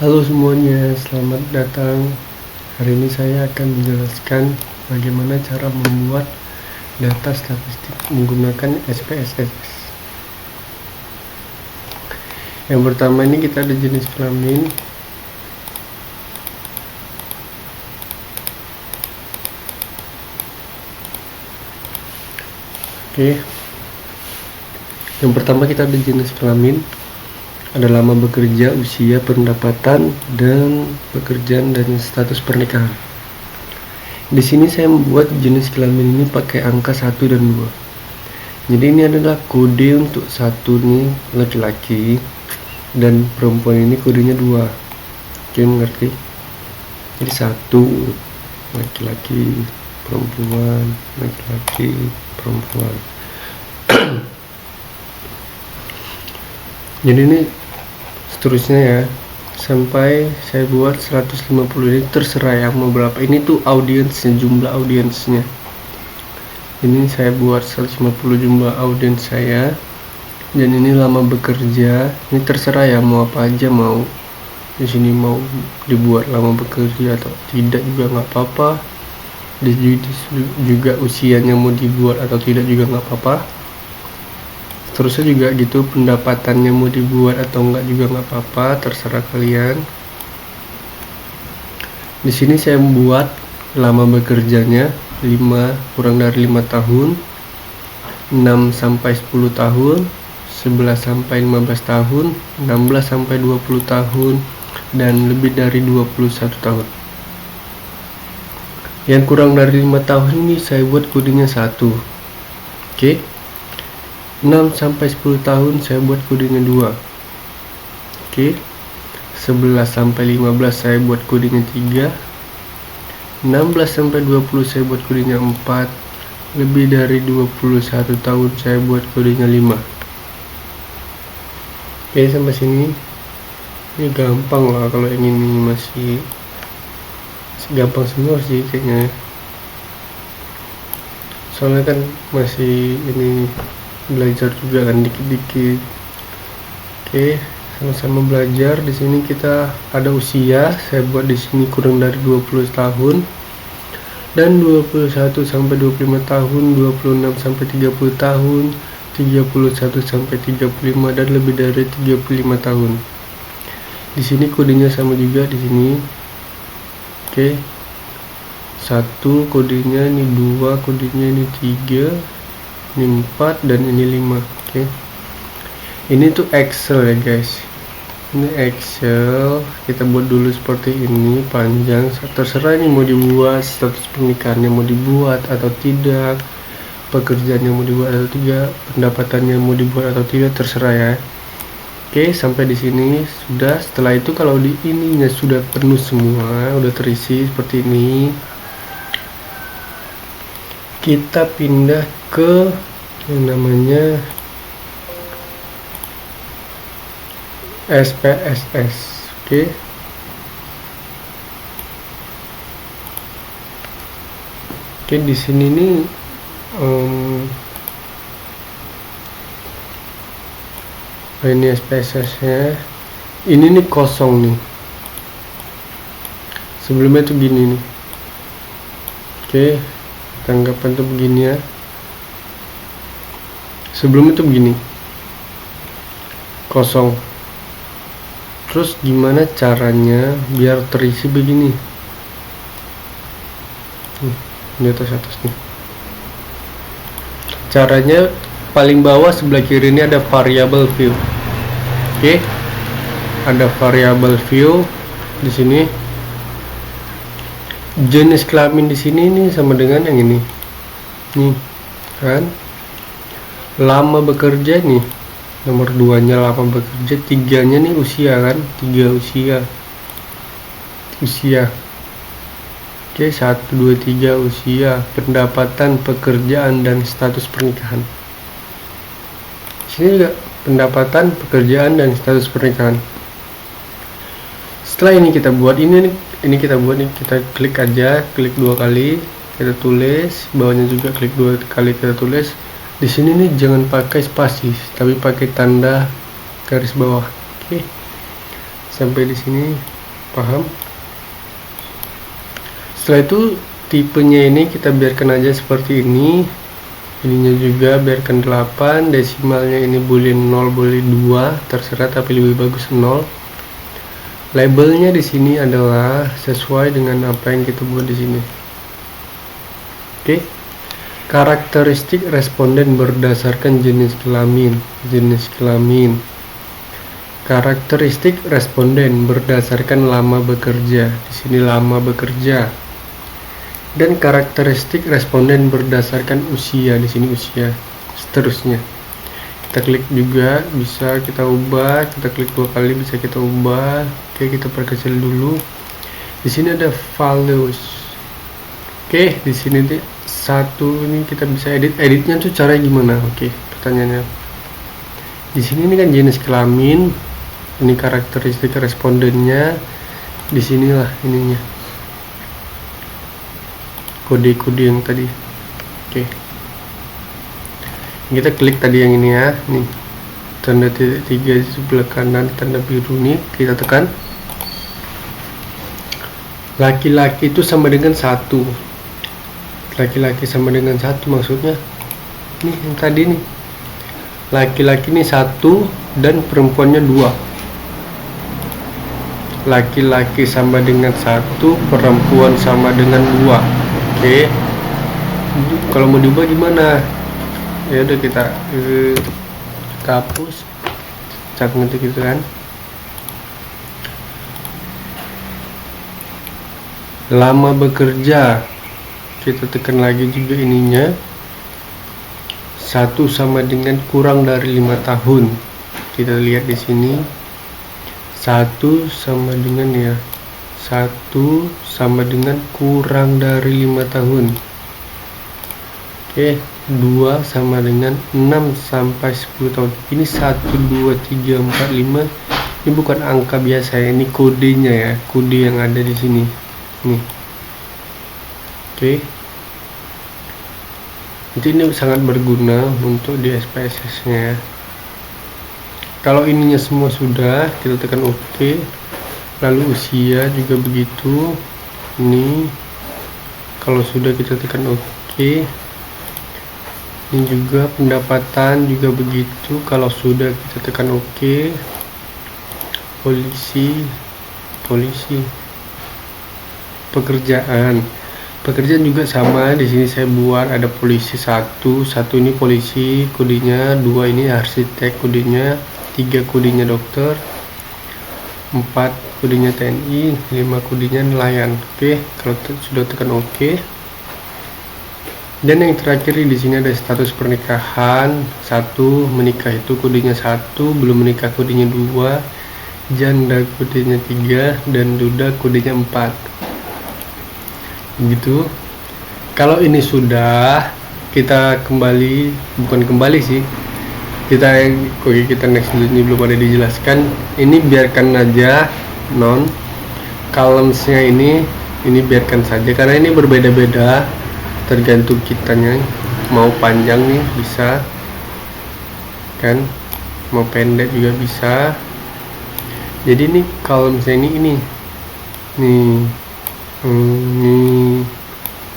Halo semuanya, selamat datang. Hari ini saya akan menjelaskan bagaimana cara membuat data statistik menggunakan SPSS. Yang pertama ini kita ada jenis kelamin. Oke. Yang pertama kita ada jenis kelamin. Ada lama bekerja, usia, pendapatan, dan pekerjaan dan status pernikahan. Di sini saya membuat jenis kelamin ini pakai angka 1 dan 2. Jadi ini adalah kode untuk satu nih laki-laki dan perempuan ini kodenya 2. Oke, mengerti? Jadi 1 laki-laki, perempuan, laki-laki, perempuan. Jadi ini seterusnya ya, sampai saya buat 150. ini terserah ya mau berapa. Ini tuh audiensnya, jumlah audiensnya. Ini saya buat 150 jumlah audiens saya, dan ini lama bekerja. Ini terserah ya mau apa aja, mau di sini mau dibuat lama bekerja atau tidak juga nggak apa-apa. Di juga usianya mau dibuat atau tidak juga nggak apa-apa. Terusnya juga gitu, pendapatannya mau dibuat atau enggak juga nggak apa-apa, terserah kalian. Di sini saya membuat lama bekerjanya 5 kurang dari 5 tahun, 6 sampai 10 tahun, 11 sampai 15 tahun, 16 sampai 20 tahun, dan lebih dari 21 tahun. Yang kurang dari 5 tahun ini saya buat kodenya 1. Oke. 6 sampai 10 tahun saya buat kodenya 2. Oke. 11 sampai 15 saya buat kodenya 3. 16 sampai 20 saya buat kodenya 4. Lebih dari 21 tahun saya buat kodenya 5. Oke, sampai sini. Ini gampang lah, kalau yang ini masih gampang semua sih kayaknya. Soalnya kan masih ini belajar juga kan dikit-dikit. Oke, sama-sama belajar. Di sini kita ada usia, saya buat di sini kurang dari 20 tahun, dan 21 sampai 25 tahun, 26 sampai 30 tahun, 31 sampai 35, dan lebih dari 35 tahun. Di sini kodenya sama juga di sini. Oke. 1 kodenya, ini 2 kodenya, ini 3, ini 4, dan ini 5. Oke. Ini tuh Excel ya guys. Ini Excel, kita buat dulu seperti ini, panjang. Terserah ini mau dibuat status pernikahannya mau dibuat atau tidak, pekerjaannya mau dibuat atau tidak, pendapatannya mau dibuat atau tidak, terserah ya. Oke, sampai di sini sudah. Setelah itu kalau di ininya sudah penuh semua, udah terisi seperti ini, kita pindah ke yang namanya SPSS. Oke. Oke, di sini nih ini SPSS-nya. Ini nih kosong nih. Sebelumnya tuh gini nih. Oke, tanggapan tuh begini ya. Sebelumnya tuh begini, kosong. Terus gimana caranya biar terisi begini? Di atas nih. Caranya paling bawah sebelah kiri ini ada variable view. Oke. Ada variable view di sini. Jenis kelamin di sini nih sama dengan yang ini. Nih, kan? Lama bekerja nih. Nomor 2-nya lama bekerja, 3-nya nih usia kan? 3 usia. Oke, 1 2 3 usia, pendapatan, pekerjaan, dan status pernikahan. Sini juga pendapatan, pekerjaan, dan status pernikahan. Setelah ini kita buat ini kita buat nih, kita klik aja, klik 2 kali, kita tulis, bawahnya juga klik 2 kali, kita tulis. Di sini nih jangan pakai spasi, tapi pakai tanda garis bawah. Oke. Sampai di sini paham? Setelah itu tipenya ini kita biarkan aja seperti ini. Ininya juga biarkan 8, desimalnya ini boleh 0 boleh 2, terserah, tapi lebih bagus 0. Labelnya di sini adalah sesuai dengan apa yang kita buat di sini. Oke. Karakteristik responden berdasarkan jenis kelamin. Karakteristik responden berdasarkan lama bekerja. Di sini lama bekerja. Dan karakteristik responden berdasarkan usia. Di sini usia. Seterusnya. Kita klik juga, bisa kita ubah. Kita klik 2 kali, bisa kita ubah. Oke, kita perkecil dulu. Di sini ada values. Oke, di sini satu ini kita bisa editnya tuh cara gimana? Oke, pertanyaannya. Di sini ini kan jenis kelamin, ini karakteristik respondennya, di sinilah ininya kode-kode yang tadi. Oke, kita klik tadi yang ini ya, nih tanda titik 3 di sebelah kanan, tanda biru nih kita tekan. Laki-laki itu sama dengan 1. Laki-laki sama dengan 1 maksudnya nih yang tadi nih, laki-laki ini 1 dan perempuannya 2. Laki-laki sama dengan 1, perempuan sama dengan 2. Oke, kalau mau diubah gimana? Ya udah kita hapus cat gitu kan. Lama bekerja, kita tekan lagi juga ininya, 1 sama dengan kurang dari 5 tahun. Kita lihat di sini 1 sama dengan ya, 1 sama dengan kurang dari 5 tahun. Oke, 2 sama dengan 6 sampai 10 tahun. Ini 1 2 3 4 5. Ini bukan angka biasa ya, ini kodenya ya, kode yang ada di sini nih. Oke, jadi ini sangat berguna untuk di SPSS nya ya. Kalau ininya semua sudah, kita tekan OK. Lalu usia juga begitu. Ini kalau sudah kita tekan OK. Ini juga pendapatan juga begitu. Kalau sudah kita tekan OK. Polisi pekerjaan juga sama. Di sini saya buat ada polisi 1 ini polisi kodenya, 2 ini arsitek kodenya, 3 kodenya dokter, 4 kodenya TNI, 5 kodenya nelayan. Oke, kalau sudah tekan OK. Dan yang terakhir di sini ada status pernikahan. 1 menikah itu kodenya 1, belum menikah kodenya 2, janda kodenya 3, dan duda kodenya 4. Gitu. Kalau ini sudah, kita bukan kembali sih, kita next dulu, ini belum ada dijelaskan. Ini biarkan aja non columns-nya ini biarkan saja karena ini berbeda-beda tergantung kitanya, mau panjang nih bisa kan, mau pendek juga bisa. Jadi ini columns-nya ini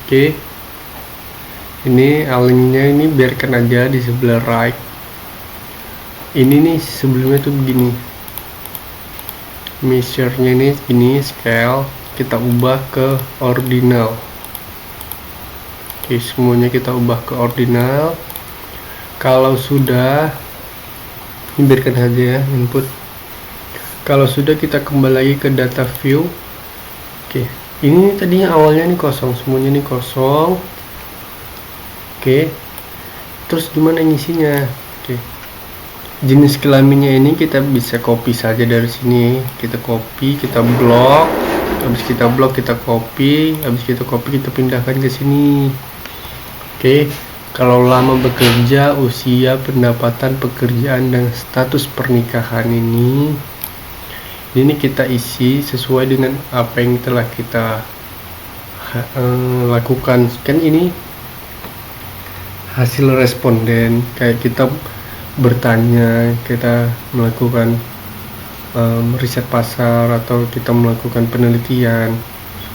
Oke, ini align-nya ini biarkan aja di sebelah right. Ini nih sebelumnya tuh begini, measure-nya ini segini, scale kita ubah ke ordinal. Oke, semuanya kita ubah ke ordinal. Kalau sudah, ini biarkan saja ya input. Kalau sudah, kita kembali lagi ke data view. Oke, ini tadinya awalnya ini kosong, semuanya ini kosong. Oke, terus gimana ngisinya? Oke, jenis kelaminnya ini kita bisa copy saja dari sini. Kita copy, kita blok, habis kita blok kita copy, habis kita copy kita pindahkan ke sini. Oke, kalau lama bekerja, usia, pendapatan, pekerjaan, dan status pernikahan ini kita isi sesuai dengan apa yang telah kita lakukan. Kan ini hasil responden, kayak kita bertanya, kita melakukan riset pasar atau kita melakukan penelitian,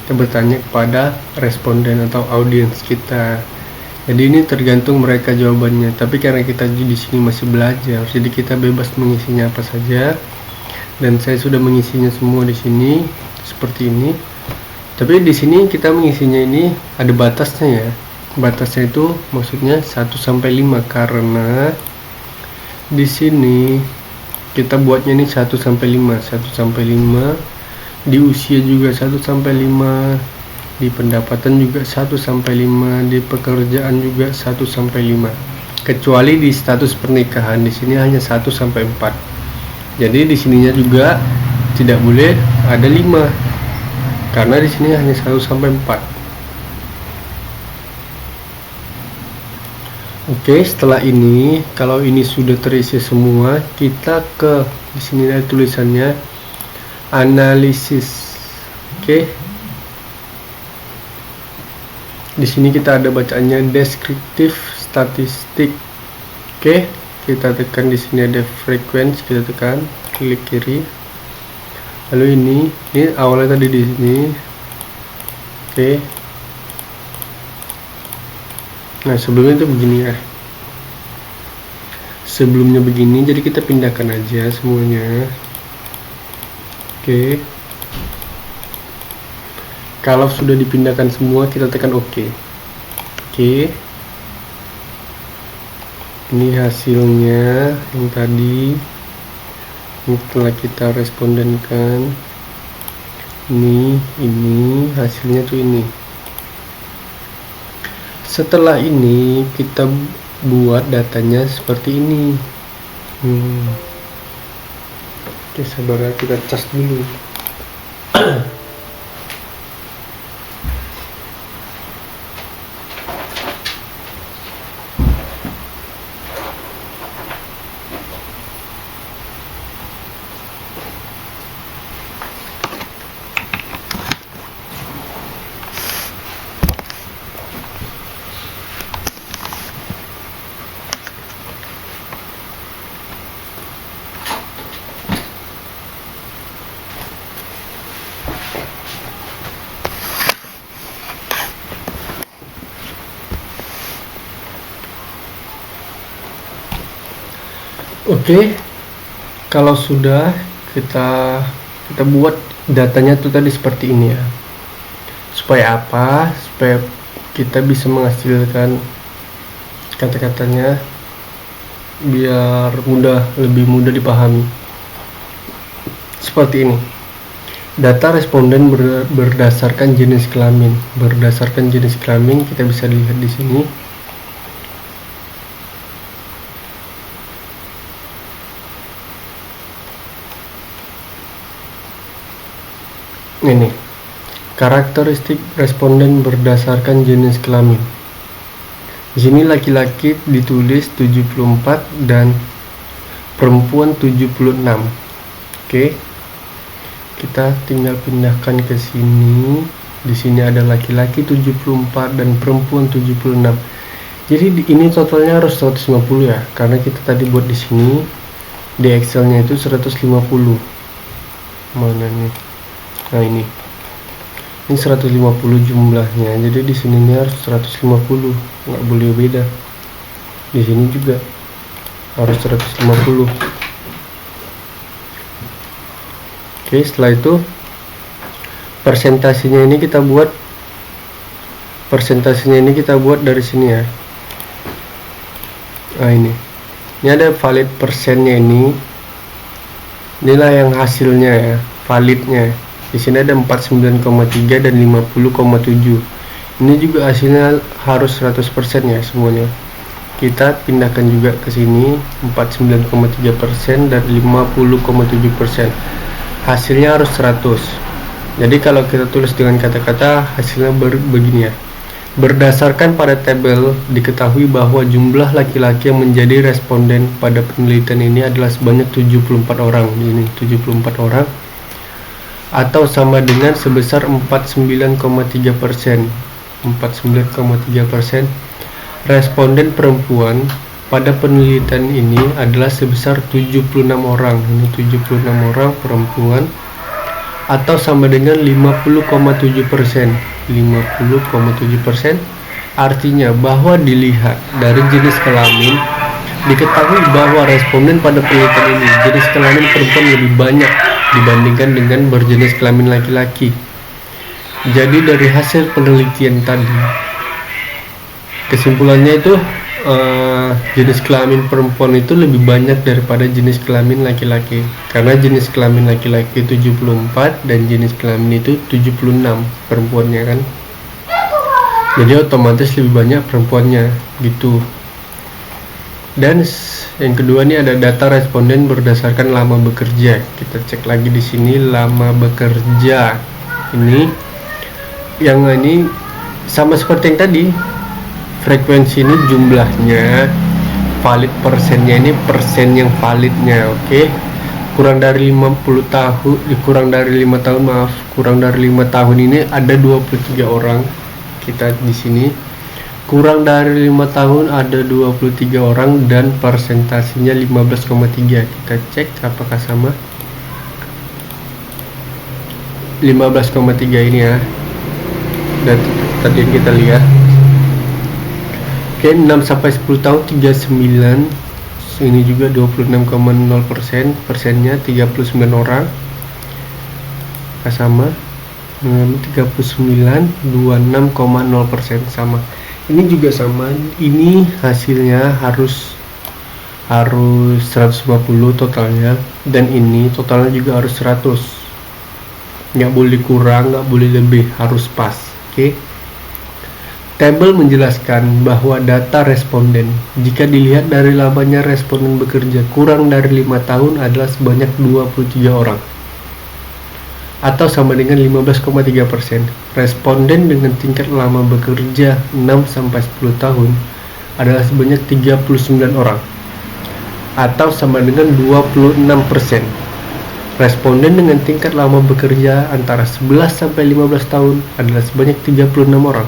kita bertanya kepada responden atau audiens kita. Jadi ini tergantung mereka jawabannya. Tapi karena kita di sini masih belajar, jadi kita bebas mengisinya apa saja. Dan saya sudah mengisinya semua di sini seperti ini. Tapi di sini kita mengisinya ini ada batasnya ya. Batasnya itu maksudnya 1 sampai 5 karena di sini kita buatnya ini 1 sampai 5, 1 sampai 5. Di usia juga 1 sampai 5, di pendapatan juga 1 sampai 5, di pekerjaan juga 1 sampai 5. Kecuali di status pernikahan, di sini hanya 1 sampai 4. Jadi di sininya juga tidak boleh ada 5. Karena di sini hanya 1 sampai 4. Oke, setelah ini kalau ini sudah terisi semua, kita ke di sini ada tulisannya analisis. Oke. Di sini kita ada bacaannya deskriptif statistik. Oke, kita tekan di sini ada frequency, kita tekan klik kiri. Lalu ini awalnya tadi di sini. Oke. Nah, sebelumnya itu begini ya. Sebelumnya begini, jadi kita pindahkan aja semuanya. Oke. Kalau sudah dipindahkan semua, kita tekan OK. Oke. Ini hasilnya yang tadi. Ini telah kita respondenkan. Ini hasilnya tuh ini. Setelah ini kita buat datanya seperti ini. Oke, sabar, kita cas dulu. Oke, kalau sudah kita buat datanya tuh tadi seperti ini ya. Supaya apa? Supaya kita bisa menghasilkan kata-katanya biar lebih mudah dipahami. Seperti ini. Data responden berdasarkan jenis kelamin. Berdasarkan jenis kelamin kita bisa lihat di sini. Ini karakteristik responden berdasarkan jenis kelamin. Di sini laki-laki ditulis 74 dan perempuan 76. Oke. Kita tinggal pindahkan ke sini. Di sini ada laki-laki 74 dan perempuan 76. Jadi ini totalnya harus 150 ya, karena kita tadi buat di sini di Excelnya itu 150. Mana nih? Nah, ini 150 jumlahnya, jadi di sini ini harus 150, nggak boleh beda. Di sini juga harus 150. Oke, setelah itu persentasinya ini kita buat dari sini ya. Nah, ini ada valid persennya ini. Inilah yang hasilnya ya, validnya. Di sini ada 49,3 dan 50,7. Ini juga hasilnya harus 100% ya semuanya. Kita pindahkan juga ke sini 49,3% dan 50,7%. Hasilnya harus 100. Jadi kalau kita tulis dengan kata-kata hasilnya begini ya. Berdasarkan pada tabel diketahui bahwa jumlah laki-laki yang menjadi responden pada penelitian ini adalah sebanyak 74 orang. Ini 74 orang. Atau sama dengan sebesar 49,3%. 49,3%. Responden perempuan pada penelitian ini adalah sebesar 76 orang. Ini 76 orang perempuan, atau sama dengan 50,7%. 50,7%. Artinya bahwa dilihat dari jenis kelamin, diketahui bahwa responden pada penelitian ini jenis kelamin perempuan lebih banyak dibandingkan dengan berjenis kelamin laki-laki. Jadi dari hasil penelitian tadi, kesimpulannya itu jenis kelamin perempuan itu lebih banyak daripada jenis kelamin laki-laki, karena jenis kelamin laki-laki 74 dan jenis kelamin itu 76 perempuannya kan, jadi otomatis lebih banyak perempuannya gitu. Dan yang kedua ini ada data responden berdasarkan lama bekerja. Kita cek lagi di sini lama bekerja. Yang ini sama seperti yang tadi. Frekuensi ini jumlahnya, valid persennya ini persen yang validnya, oke. Kurang dari 5 tahun ini ada 23 orang. Kita di sini kurang dari 5 tahun ada 23 orang dan persentasenya 15,3. Kita cek apakah sama. 15,3 ini ya. Dan tadi yang kita lihat. Oke, 6 sampai 10 tahun 39. Ini juga 26,0%, persennya 39 orang. Sama. 39 26,0% sama. Ini juga sama. Ini hasilnya harus 150 totalnya, dan ini totalnya juga harus 100. Nggak boleh kurang, nggak boleh lebih, harus pas. Oke. Tabel menjelaskan bahwa data responden jika dilihat dari lamanya responden bekerja kurang dari 5 tahun adalah sebanyak 23 orang, atau sama dengan 15,3%. Responden dengan tingkat lama bekerja 6-10 tahun adalah sebanyak 39 orang, atau sama dengan 26%. Responden dengan tingkat lama bekerja antara 11-15 tahun adalah sebanyak 36 orang,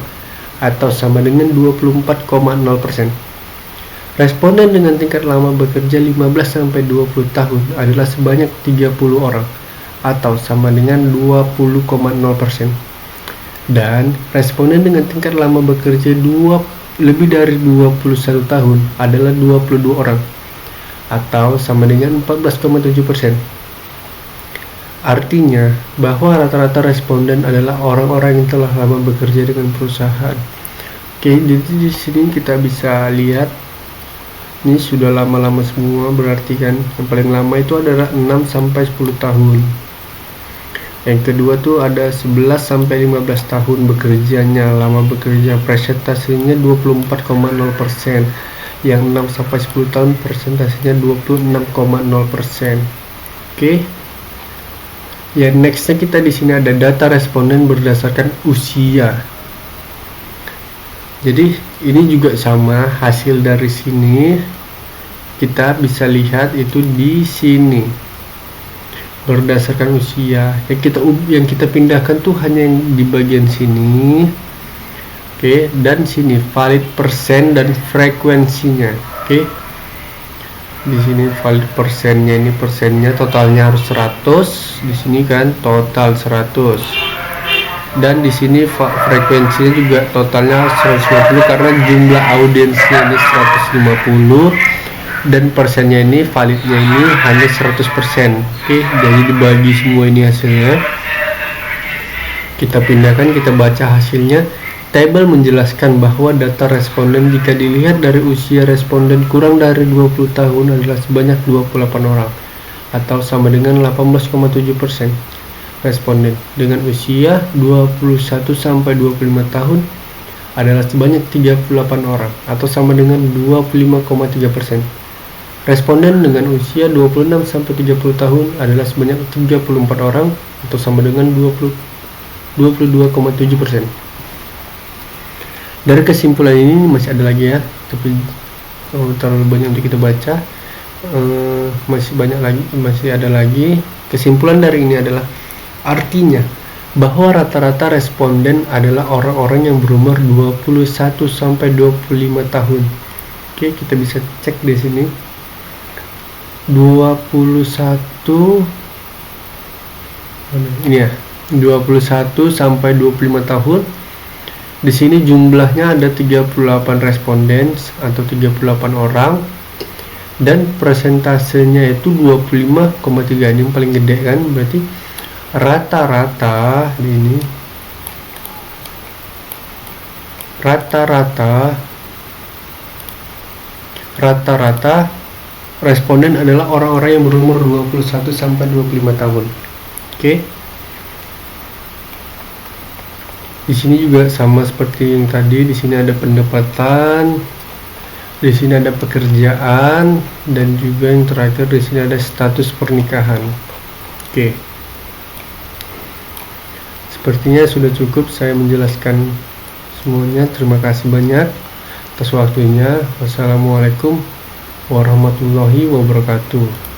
atau sama dengan 24,0%. Responden dengan tingkat lama bekerja 15-20 tahun adalah sebanyak 30 orang, atau sama dengan 20,0%. Dan responden dengan tingkat lama bekerja lebih dari 21 tahun adalah 22 orang, atau sama dengan 14,7%. Artinya bahwa rata-rata responden adalah orang-orang yang telah lama bekerja dengan perusahaan. Oke, jadi di sini kita bisa lihat ini sudah lama-lama semua, berarti kan yang paling lama itu adalah 6-10 tahun. Yang kedua tuh ada 11-15 tahun bekerjanya, lama bekerja, presentasinya 24,0%. Yang 6-10 tahun presentasinya 26,0%. Oke. Yang nextnya kita di sini ada data responden berdasarkan usia. Jadi ini juga sama, hasil dari sini kita bisa lihat itu di sini berdasarkan usia. Yang kita pindahkan tuh hanya yang di bagian sini. Oke, dan sini valid persen dan frekuensinya. Oke. Di sini valid persennya, ini persennya totalnya harus 100. Di sini kan total 100. Dan di sini frekuensinya juga totalnya 150 karena jumlah audiensnya ini 150 dan persennya ini validnya ini hanya 100%. Oke, jadi dibagi semua ini hasilnya. Kita pindahkan, kita baca hasilnya. Tabel menjelaskan bahwa data responden jika dilihat dari usia responden kurang dari 20 tahun adalah sebanyak 28 orang, atau sama dengan 18,7%. Responden dengan usia 21-25 tahun adalah sebanyak 38 orang, atau sama dengan 25,3%. Responden dengan usia 26-30 tahun adalah sebanyak 34 orang, atau sama dengan 22,7%. Dari kesimpulan ini masih ada lagi ya, tapi terlalu banyak untuk kita baca. Masih ada lagi. Kesimpulan dari ini adalah artinya bahwa rata-rata responden adalah orang-orang yang berumur 21-25 tahun. Oke, kita bisa cek di sini 21 ini ya, 21 sampai 25 tahun. Di sini jumlahnya ada 38 responden atau 38 orang, dan persentasenya itu 25,3. Ini yang paling gede kan, berarti rata-rata di ini rata-rata responden adalah orang-orang yang berumur 21 sampai 25 tahun. Oke. Di sini juga sama seperti yang tadi, di sini ada pendapatan, di sini ada pekerjaan, dan juga yang terakhir di sini ada status pernikahan. Oke. Sepertinya sudah cukup saya menjelaskan semuanya. Terima kasih banyak atas waktunya. Wassalamualaikum warahmatullahi wabarakatuh.